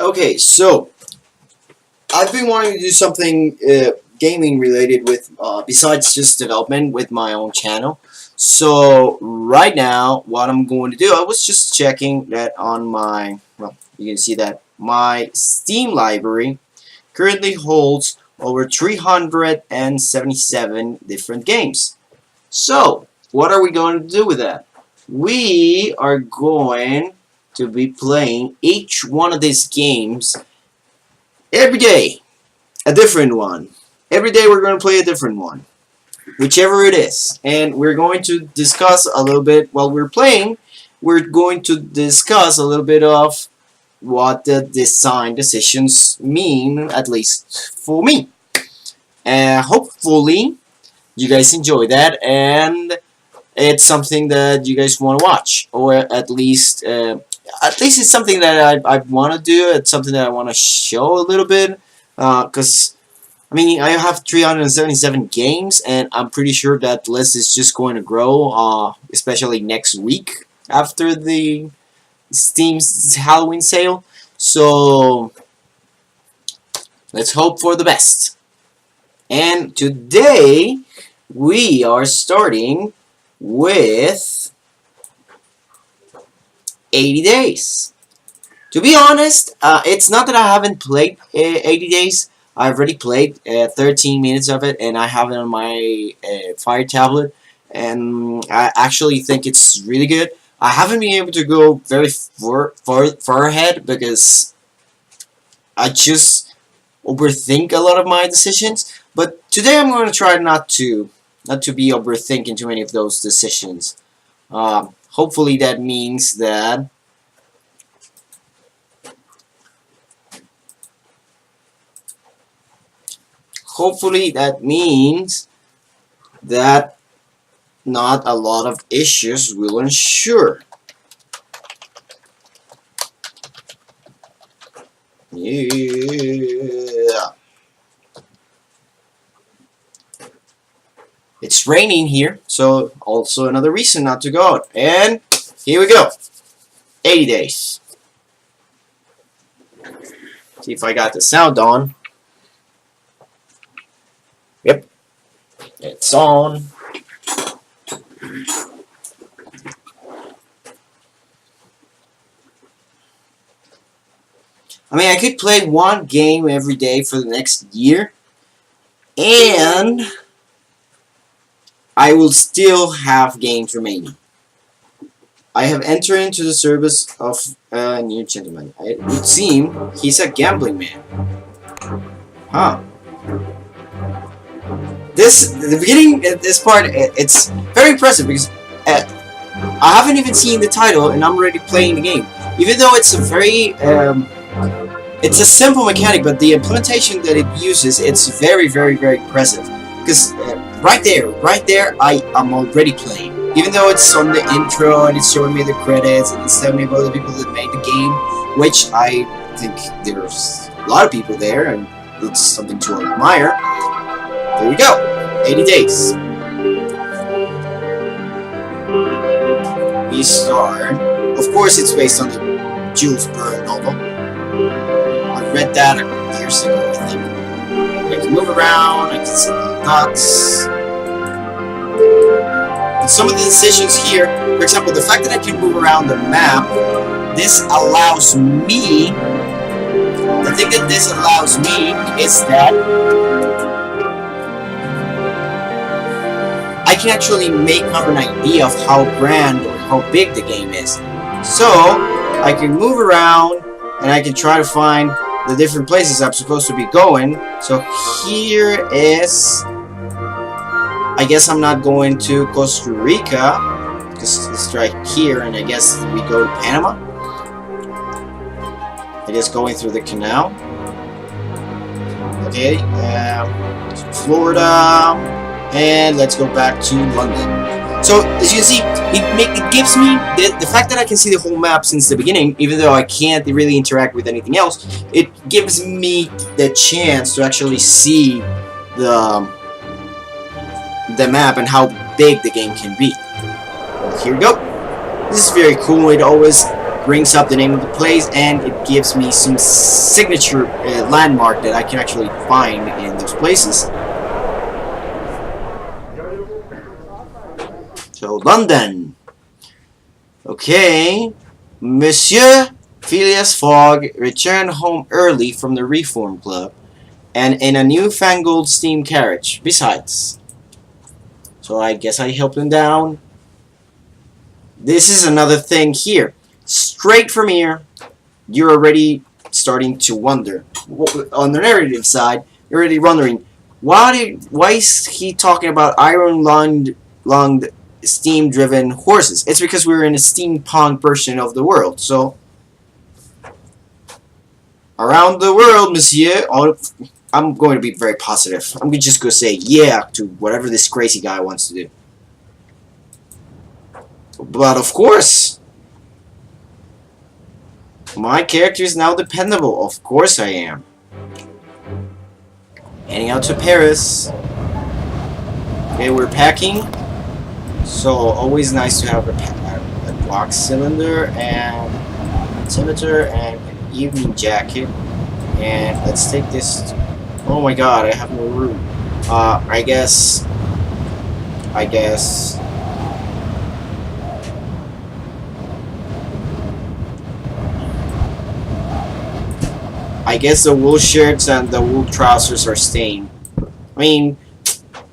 Okay, so I've been wanting to do something gaming related with besides just development with my own channel. So right now, what I'm going to do, I was just checking that on my, well, you can see that my Steam library currently holds over 377 different games. So what are we going to do with that? We are going to be playing each one of these games every day, a different one. Every day we're going to play a different one, whichever it is. And we're going to discuss a little bit while we're playing. We're going to discuss a little bit of what the design decisions mean, at least for me. And hopefully you guys enjoy that, and it's something that you guys want to watch, or at least it's something that I want to do. It's something that I want to show a little bit, because I mean, I have 377 games, and I'm pretty sure that list is just going to grow, especially next week after the Steam's Halloween sale. So let's hope for the best. And today we are starting with 80 days. To be honest, it's not that I haven't played 80 days. I've already played 13 minutes of it, and I have it on my Fire tablet, and I actually think it's really good. I haven't been able to go very far ahead because I just overthink a lot of my decisions. But today I'm going to try not to be overthinking too many of those decisions. Hopefully that means that not a lot of issues will ensure. Yeah. It's raining here, so also another reason not to go out. And here we go. 80 days. See if I got the sound on. Yep. It's on. I mean, I could play one game every day for the next year, and I will still have games remaining. I have entered into the service of a new gentleman. It would seem he's a gambling man. Huh. The beginning, this part, it's very impressive because I haven't even seen the title and I'm already playing the game. Even though it's a very, it's a simple mechanic, but the implementation that it uses, it's very, very, very impressive. Because right there, I am already playing. Even though it's on the intro and it's showing me the credits and it's telling me about the people that made the game, which I think there's a lot of people there and it's something to admire. There we go. 80 days. We start. Of course, it's based on the Jules Verne novel. I read that years ago, I think. I can move around, I can see the dots. And some of the decisions here, for example, the fact that I can move around the map, this allows me, the thing that this allows me is that I can actually make up an idea of how grand or how big the game is. So, I can move around and I can try to find the different places I'm supposed to be going. So here is, I guess I'm not going to Costa Rica, because it's right here, and I guess we go to Panama. I guess going through the canal. Okay, Florida, and let's go back to London. So as you can see, it gives me the fact that I can see the whole map since the beginning, even though I can't really interact with anything else. It gives me the chance to actually see the map and how big the game can be. Here we go. This is very cool. It always brings up the name of the place, and it gives me some signature landmark that I can actually find in those places. So London. Okay, Monsieur Phileas Fogg returned home early from the Reform Club, and in a newfangled steam carriage. Besides, so I guess I helped him down. This is another thing here. Straight from here, you're already starting to wonder. On the narrative side, you're already wondering, why is he talking about iron-lunged steam-driven horses? It's because we're in a steampunk version of the world. So, around the world, monsieur, I'm going to be very positive. I'm just going to say yeah to whatever this crazy guy wants to do. But of course, my character is now dependable. Of course I am. Heading out to Paris. Okay, we're packing. So always nice to have a box cylinder and altimeter and an evening jacket. And let's take this. Oh my god, I have no room. I guess the wool shirts and the wool trousers are stained. I mean,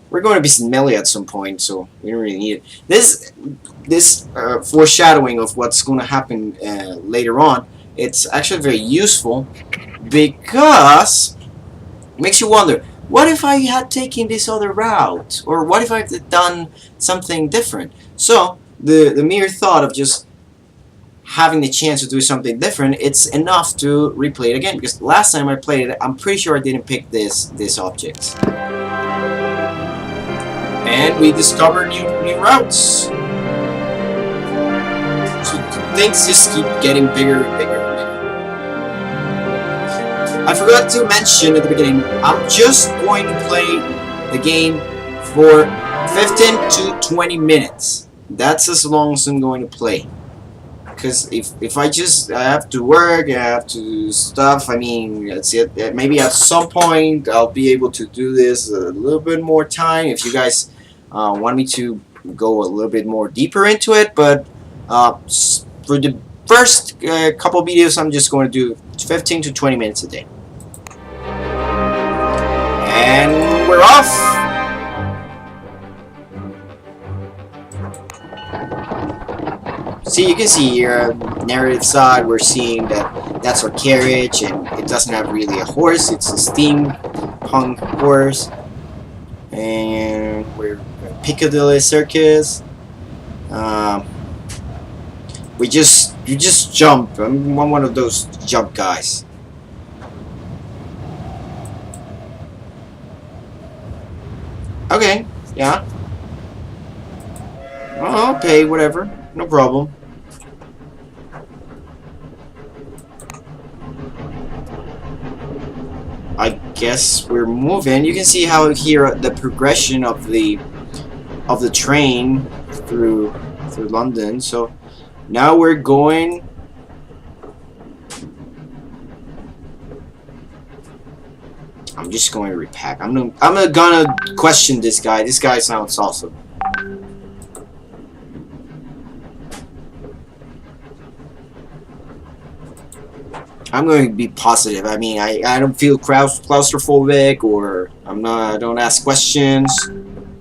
we're going to be smelly at some point, so we don't really need it. This foreshadowing of what's going to happen later on, it's actually very useful because it makes you wonder, what if I had taken this other route? Or what if I had done something different? So, the mere thought of just having the chance to do something different, it's enough to replay it again. Because last time I played it, I'm pretty sure I didn't pick this object. And we discovered new routes. So things just keep getting bigger and bigger and bigger. I forgot to mention at the beginning, I'm just going to play the game for 15 to 20 minutes. That's as long as I'm going to play. Because if I have to work, I have to do stuff, I mean, that's it. Maybe at some point I'll be able to do this a little bit more time if you guys want me to go a little bit more deeper into it. But for the first couple videos, I'm just going to do 15 to 20 minutes a day. And we're off! See, you can see here, narrative side, we're seeing that that's our carriage, and it doesn't have really a horse, it's a steampunk horse. And we're at Piccadilly Circus. You just jump. I'm one of those jump guys. Okay, yeah. I'll pay, whatever, no problem. I guess we're moving. You can see how here the progression of the train through London. So now we're going. I'm just going to repack. I'm gonna question this guy. This guy sounds awesome. I'm going to be positive. I mean, I don't feel claustrophobic, or I don't ask questions. I'm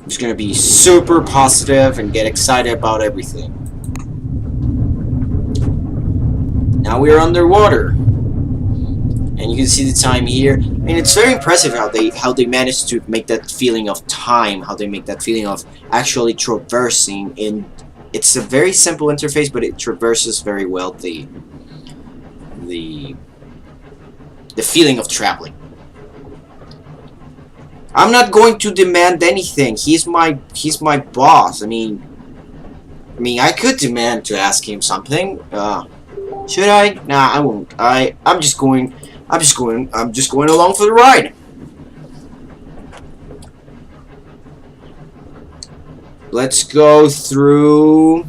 just going to be super positive and get excited about everything. Now we're underwater. And you can see the time here. And it's very impressive how they managed to make that feeling of time, how they make that feeling of actually traversing in. It's a very simple interface, but it traverses very well the feeling of traveling. I'm not going to demand anything. He's my boss. I mean, I could demand to ask him something. Should I? Nah, I won't. I'm just going along for the ride. Let's go through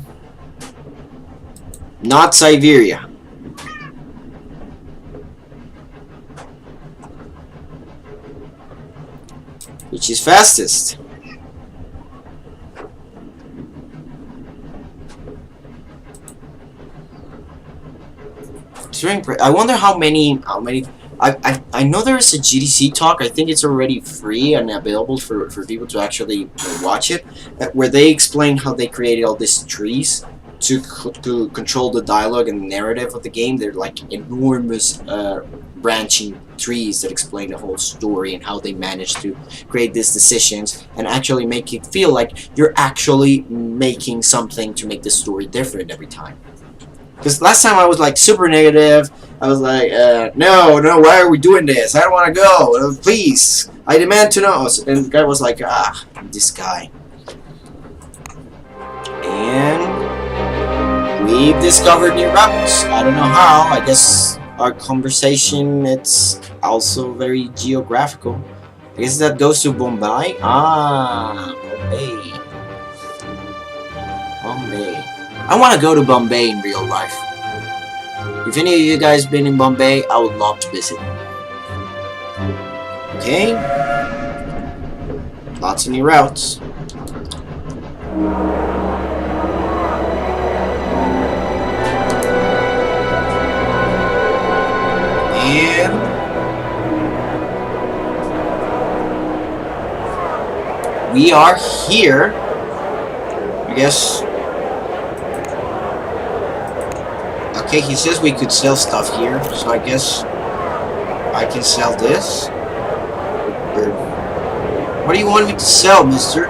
Not Siberia. Which is fastest? I wonder how many. I know there's a GDC talk. I think it's already free and available for people to actually watch it, where they explain how they created all these trees to control the dialogue and the narrative of the game. They're like enormous branching trees that explain the whole story and how they managed to create these decisions and actually make it feel like you're actually making something to make the story different every time. Because last time I was like super negative. I was like, no, why are we doing this? I don't want to go. Please, I demand to know. And the guy was like, this guy. And we've discovered new routes. I don't know how. I guess our conversation, it's also very geographical. I guess that goes to Bombay. Bombay. Bombay. I want to go to Bombay in real life. If any of you guys been in Bombay, I would love to visit. Okay. Lots of new routes. And we are here. I guess. Okay, he says we could sell stuff here, so I guess I can sell this. What do you want me to sell, mister?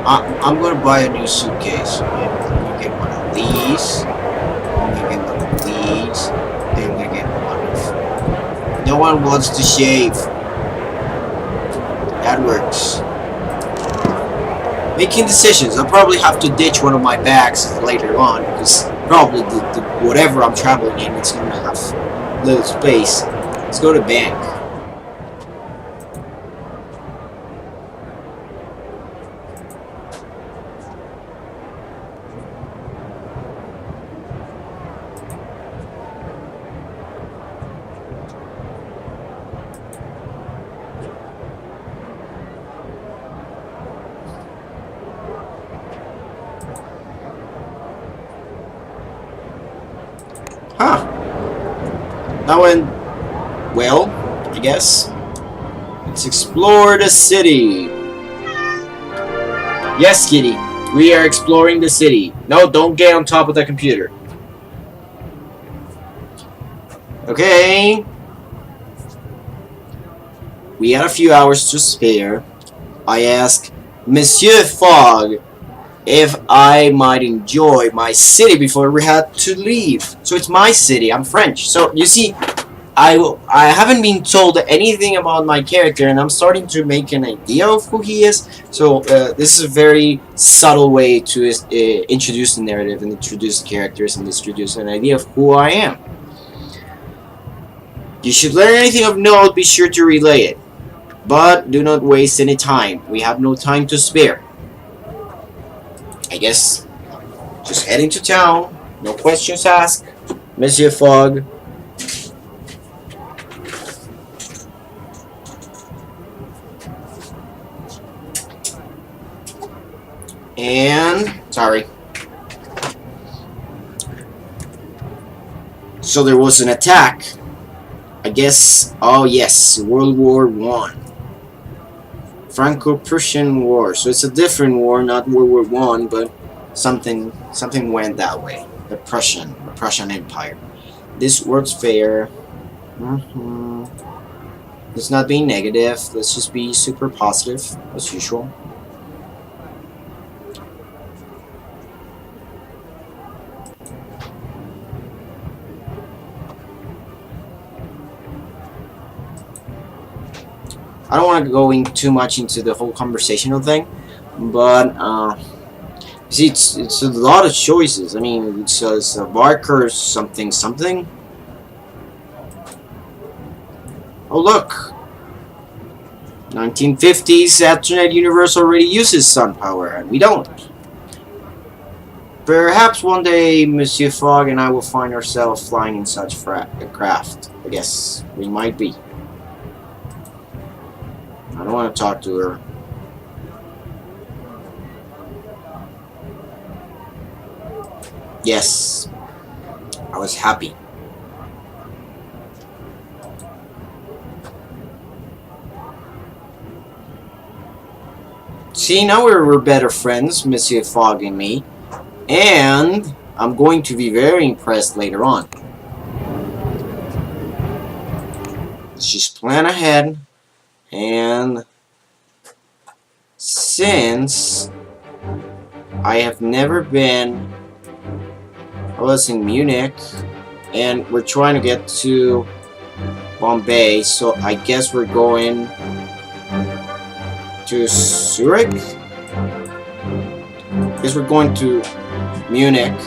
I'm gonna buy a new suitcase. I'm gonna get one of these. I'm gonna get one of these. Then I'm gonna get one of... No one wants to shave. That works. Making decisions. I'll probably have to ditch one of my bags later on, because probably the whatever I'm traveling in, it's gonna have little space. Let's go to bank. Huh. That went well, I guess. Let's explore the city. Yes, Kitty. We are exploring the city. No, don't get on top of the computer. Okay. We had a few hours to spare. I asked Monsieur Fogg if I might enjoy my city before we had to leave. So it's my city. I'm French. So you see, I haven't been told anything about my character, and I'm starting to make an idea of who he is. So this is a very subtle way to introduce the narrative and introduce characters and introduce an idea of who I am. You should learn anything of note, be sure to relay it. But do not waste any time. We have no time to spare. I guess just heading to town. No questions asked. Monsieur Fogg. And sorry. So there was an attack. I guess. Oh yes, World War I. Franco-Prussian War. So it's a different war, not World War I, but something went that way. The Prussian Empire. This World's Fair. Let's not be negative. Let's just be super positive, as usual. I don't want to go in too much into the whole conversational thing, but see, it's a lot of choices. I mean, it says Barker something. Oh look, 1950s Alternate Universe already uses sun power, and we don't. Perhaps one day Monsieur Fogg and I will find ourselves flying in such a craft. I guess we might be. I don't want to talk to her. Yes. I was happy. See, now we're better friends, Monsieur Fogg and me. And I'm going to be very impressed later on. Let's just plan ahead. And since I have never been... I was in Munich. And we're trying to get to Bombay. So I guess we're going to Zurich? I guess we're going to Munich.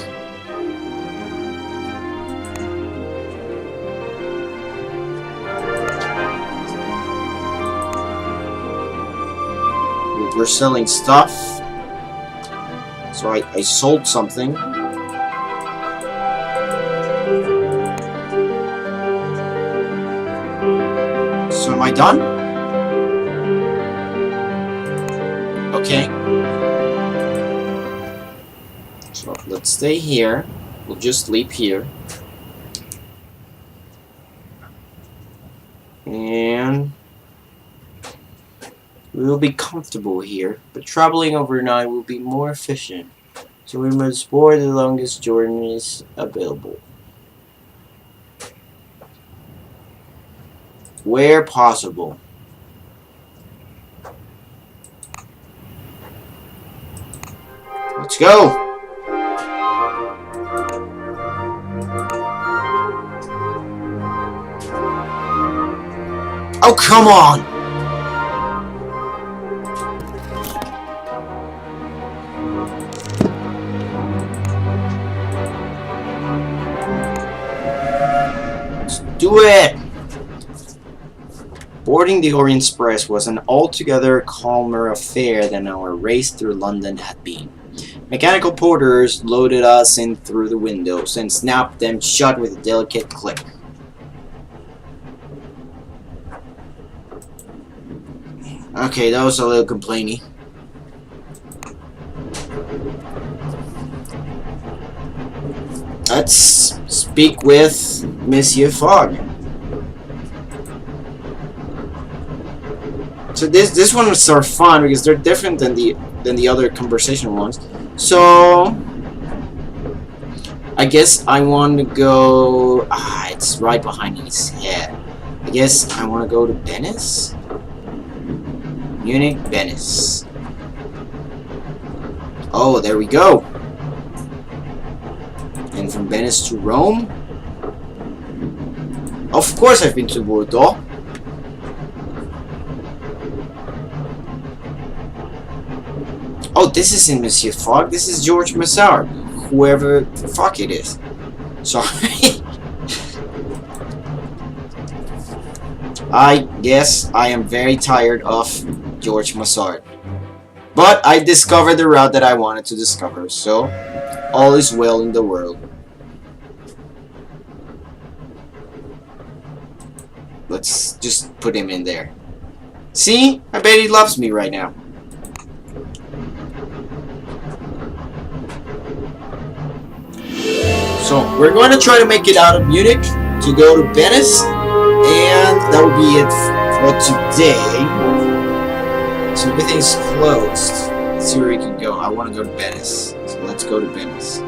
We're selling stuff. So I sold something. So am I done? Okay. So let's stay here. We'll just sleep here. And we will be comfortable here, but traveling overnight will be more efficient. So we must board the longest journeys available. Where possible. Let's go! Oh, come on! Let's do it! Boarding the Orient Express was an altogether calmer affair than our race through London had been. Mechanical porters loaded us in through the windows and snapped them shut with a delicate click. Okay, that was a little complainy. Let's speak with Monsieur Fogg. So this one was sort of fun because they're different than the other conversational ones. So I guess I want to go. It's right behind his head. I guess I want to go to Venice. Munich, Venice. Oh, there we go. And from Venice to Rome. Of course, I've been to Bordeaux. Oh, this isn't Monsieur Fogg. This is George Massard. Whoever the fuck it is. Sorry. I guess I am very tired of George Massard. But I discovered the route that I wanted to discover, so all is well in the world. Let's just put him in there. See? I bet he loves me right now. So we're going to try to make it out of Munich to go to Venice, and that will be it for today. So everything's closed. Let's see where we can go. I want to go to Venice, so let's go to Venice.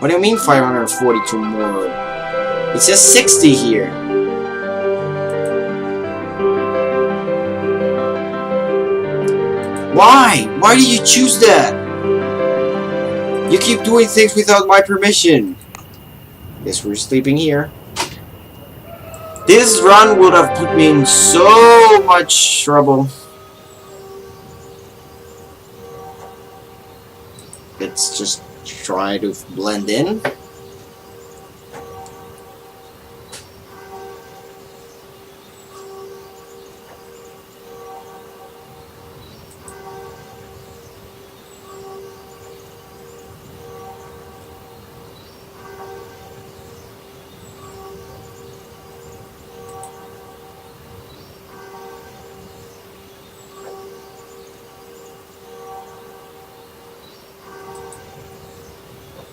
What do you mean 542 more? It says 60 here. Why? Why did you choose that? You keep doing things without my permission. Guess we're sleeping here. This run would have put me in so much trouble. Let's just try to blend in.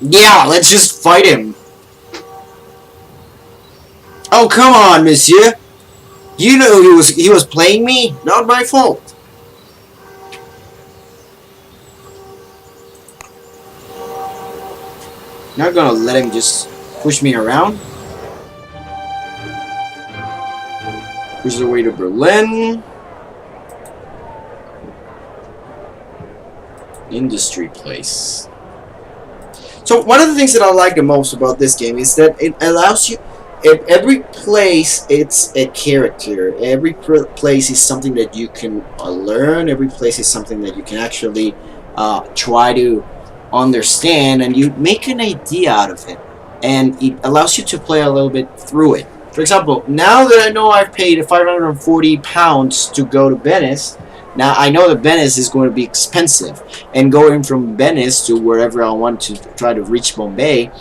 Yeah, let's just fight him. Oh, come on, monsieur. You know he was playing me? Not my fault. Not gonna let him just push me around. Push the way to Berlin. Industry place. So one of the things that I like the most about this game is that it allows you. Every place, it's a character. Every place is something that you can learn. Every place is something that you can actually try to understand, and you make an idea out of it. And it allows you to play a little bit through it. For example, now that I know I've paid £540 to go to Venice, now I know that Venice is going to be expensive, and going from Venice to wherever I want to try to reach Bombay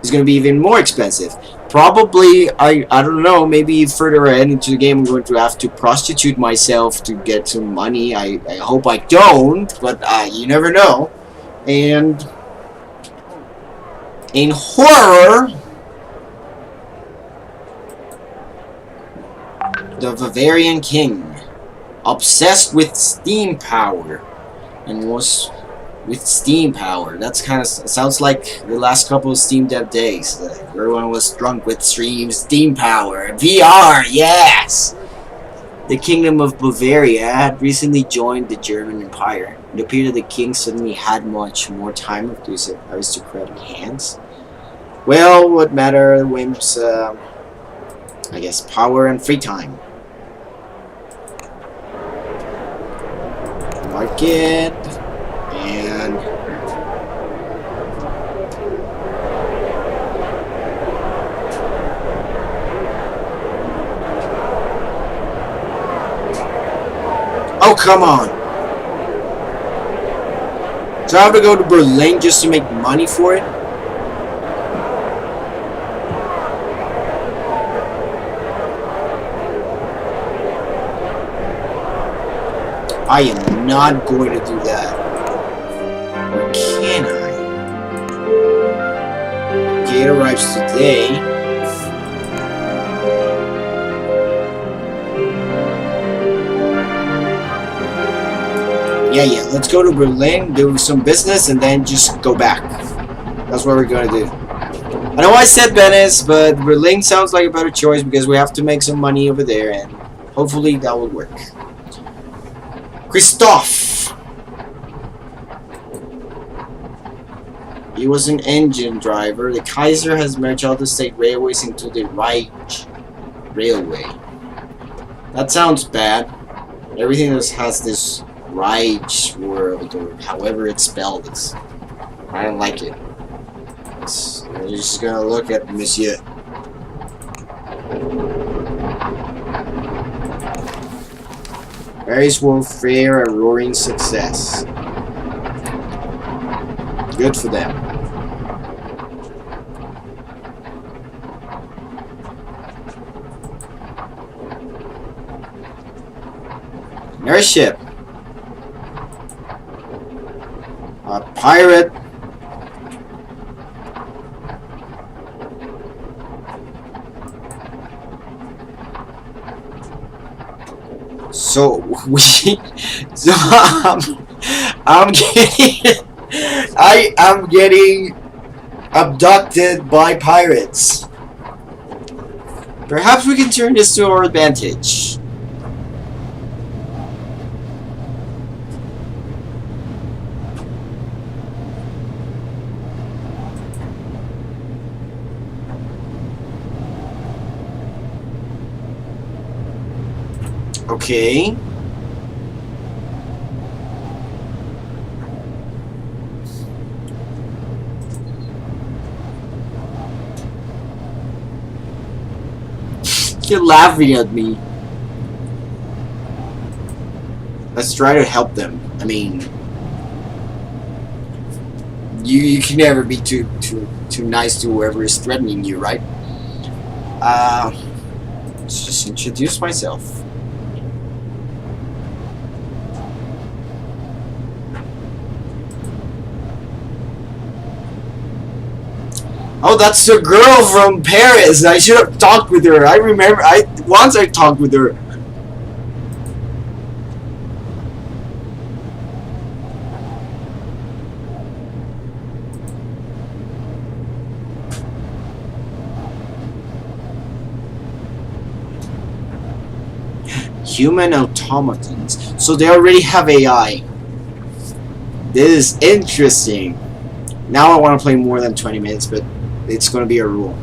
is going to be even more expensive. Probably, I don't know, maybe further ahead into the game I'm going to have to prostitute myself to get some money. I hope I don't, but you never know. And in horror, the Bavarian king, obsessed with steam power, and was with steam power. That's kind of sounds like the last couple of Steam Dev days. Everyone was drunk with steam power. VR, yes! The Kingdom of Bavaria had recently joined the German Empire. It appeared that the king suddenly had much more time with his aristocratic hands. Well, what matter, whims, I guess power and free time. Market. And oh, come on. So I have to go to Berlin just to make money for it? I am not going to do that. Or can I? Okay, it arrives today. Yeah, let's go to Berlin, do some business, and then just go back. That's what we're gonna do. I know I said Venice, but Berlin sounds like a better choice because we have to make some money over there, and hopefully that will work. Christoph! He was an engine driver. The Kaiser has merged all the state railways into the Reich Railway. That sounds bad. Everything else has this Reich word, or however it's spelled. I don't like it. We're just gonna look at Monsieur. Paris World Fair, a roaring success. Good for them. Airship. A pirate. So I'm getting abducted by pirates. Perhaps we can turn this to our advantage. Okay. You're laughing at me. Let's try to help them. I mean, you can never be too nice to whoever is threatening you, right? Let's just introduce myself. Oh, that's the girl from Paris. I should have talked with her. I remember. I talked with her. Human automatons. So they already have AI. This is interesting. Now I want to play more than 20 minutes, but it's going to be a rule.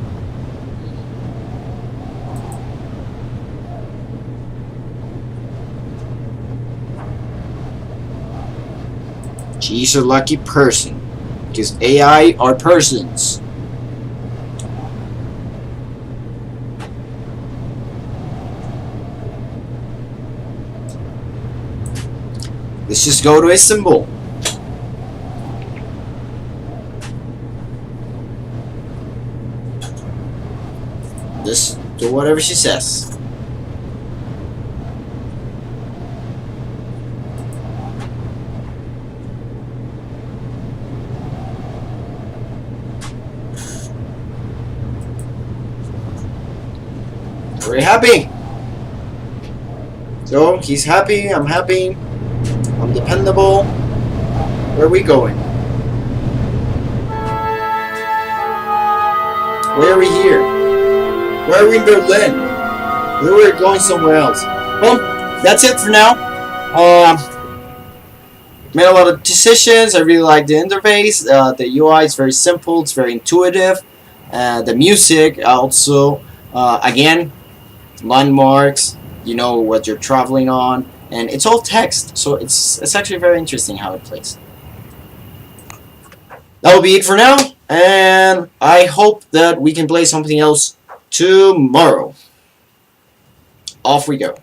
She's a lucky person, because AI are persons. Let's just go to Istanbul. Just do whatever she says. Very happy. So he's happy, I'm happy, I'm dependable. Where are we going? Where are we here? Where are we in Berlin? We were going somewhere else. Well, that's it for now. Made a lot of decisions. I really like the interface. The UI is very simple. It's very intuitive. The music also, again, landmarks. You know what you're traveling on, and it's all text. So it's actually very interesting how it plays. That will be it for now, and I hope that we can play something else tomorrow. Off we go.